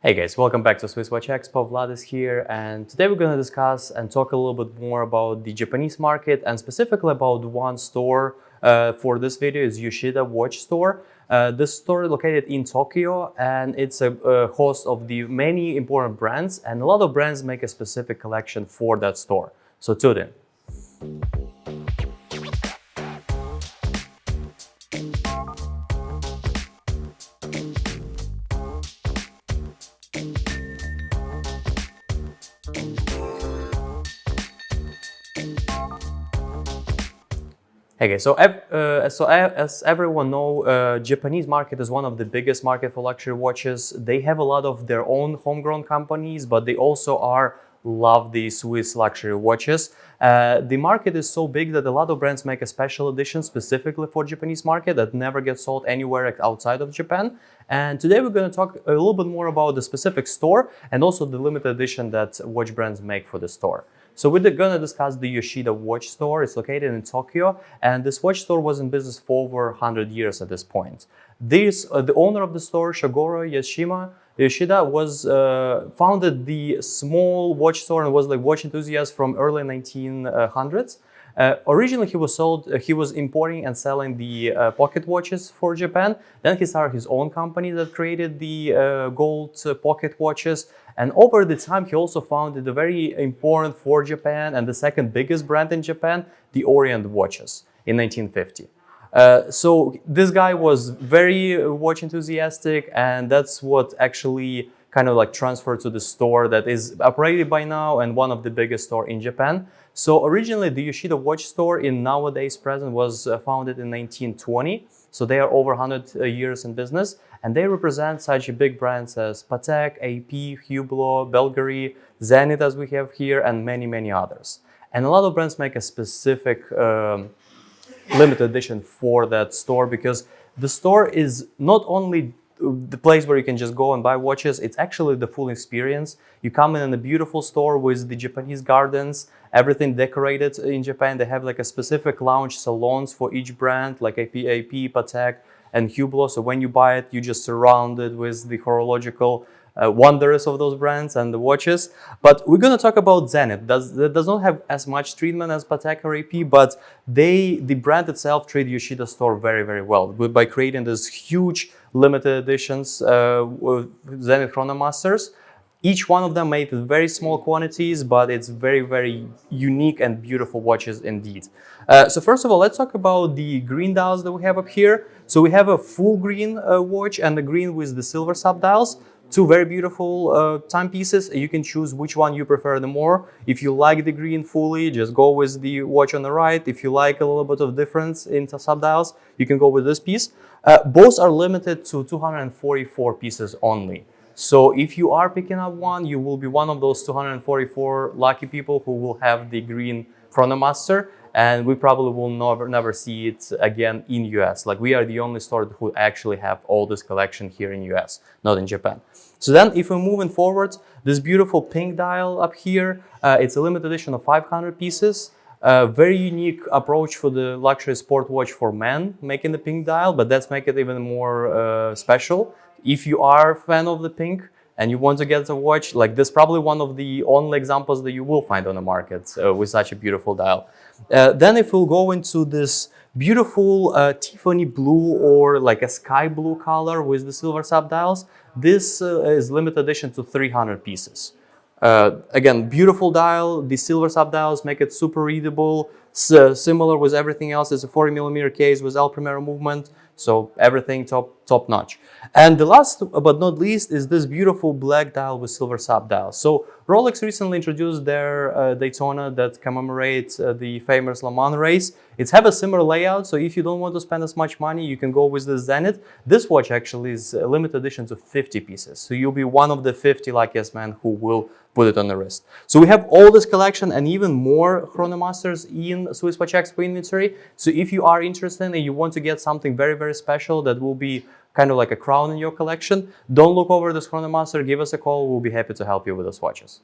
Hey guys, welcome back to SwissWatchExpo. Vlad is here, and today we're going to discuss and talk a little bit more about the Japanese market, and specifically about one store for this video is Yoshida Watch Store. This store is located in Tokyo, and it's a host of the many important brands, and a lot of brands make a specific collection for that store. So tune in. Okay, so as everyone know, Japanese market is one of the biggest market for luxury watches. They have a lot of their own homegrown companies, but they also love the Swiss luxury watches. The market is so big that a lot of brands make a special edition specifically for Japanese market that never gets sold anywhere outside of Japan. And today we're going to talk a little bit more about the specific store and also the limited edition that watch brands make for the store. So we're going to discuss the Yoshida Watch Store. It's located in Tokyo, and this watch store was in business for over 100 years at this point. The owner of the store, Shogoro Yoshida, was founded the small watch store and was like watch enthusiast from early 1900s. Originally, he was importing and selling the pocket watches for Japan. Then he started his own company that created the gold pocket watches. And over the time, he also founded a very important for Japan and the second biggest brand in Japan, the Orient Watches, in 1950. So this guy was very watch enthusiastic, and that's what actually kind of like transferred to the store that is operated by now and one of the biggest store in Japan. So originally the Yoshida Watch Store in nowadays present was founded in 1920. So they are over 100 years in business, and they represent such big brands as Patek, AP, Hublot, Bulgari, Zenith as we have here, and many, many others. And a lot of brands make a specific limited edition for that store, because the store is not only the place where you can just go and buy watches, it's actually the full experience. You come in a beautiful store with the Japanese gardens, everything decorated in Japan. They have like a specific lounge salons for each brand, like AP, Patek, and Hublot. So when you buy it, you're just surrounded with the horological wonders of those brands and the watches. But we're going to talk about Zenith. That does not have as much treatment as Patek or AP, but the brand itself treat Yoshida store very, very well by creating these huge limited editions Zenith Chronomasters. Each one of them made in very small quantities, but it's very, very unique and beautiful watches indeed. So first of all, let's talk about the green dials that we have up here. So we have a full green watch and the green with the silver sub-dials. Two very beautiful timepieces. You can choose which one you prefer the more. If you like the green fully, just go with the watch on the right. If you like a little bit of difference in sub-dials, you can go with this piece. Both are limited to 244 pieces only. So if you are picking up one, you will be one of those 244 lucky people who will have the green Chronomaster, and we probably will never see it again in US. Like, we are the only store who actually have all this collection here in US, not in Japan. So then if we're moving forward, this beautiful pink dial up here, it's a limited edition of 500 pieces. Very unique approach for the luxury sport watch for men, making the pink dial, but that's make it even more special. If you are a fan of the pink and you want to get a watch, like this, probably one of the only examples that you will find on the market with such a beautiful dial. Then if we'll go into this beautiful Tiffany blue or like a sky blue color with the silver sub-dials, this is limited edition to 300 pieces. Again, beautiful dial. The silver sub-dials make it super readable. Similar with everything else. It's a 40mm case with El Primero movement. So everything top notch. And the last but not least is this beautiful black dial with silver sub-dial. So Rolex recently introduced their Daytona that commemorates the famous Le Mans race. It's have a similar layout, so if you don't want to spend as much money, you can go with the Zenith. This watch actually is a limited edition to 50 pieces. So you'll be one of the 50 luckiest men who will put it on the wrist. So we have all this collection and even more Chronomasters in SwissWatchExpo inventory. So if you are interested and you want to get something very, very special that will be kind of like a crown in your collection, don't look over this Chronomaster, give us a call, we'll be happy to help you with those watches.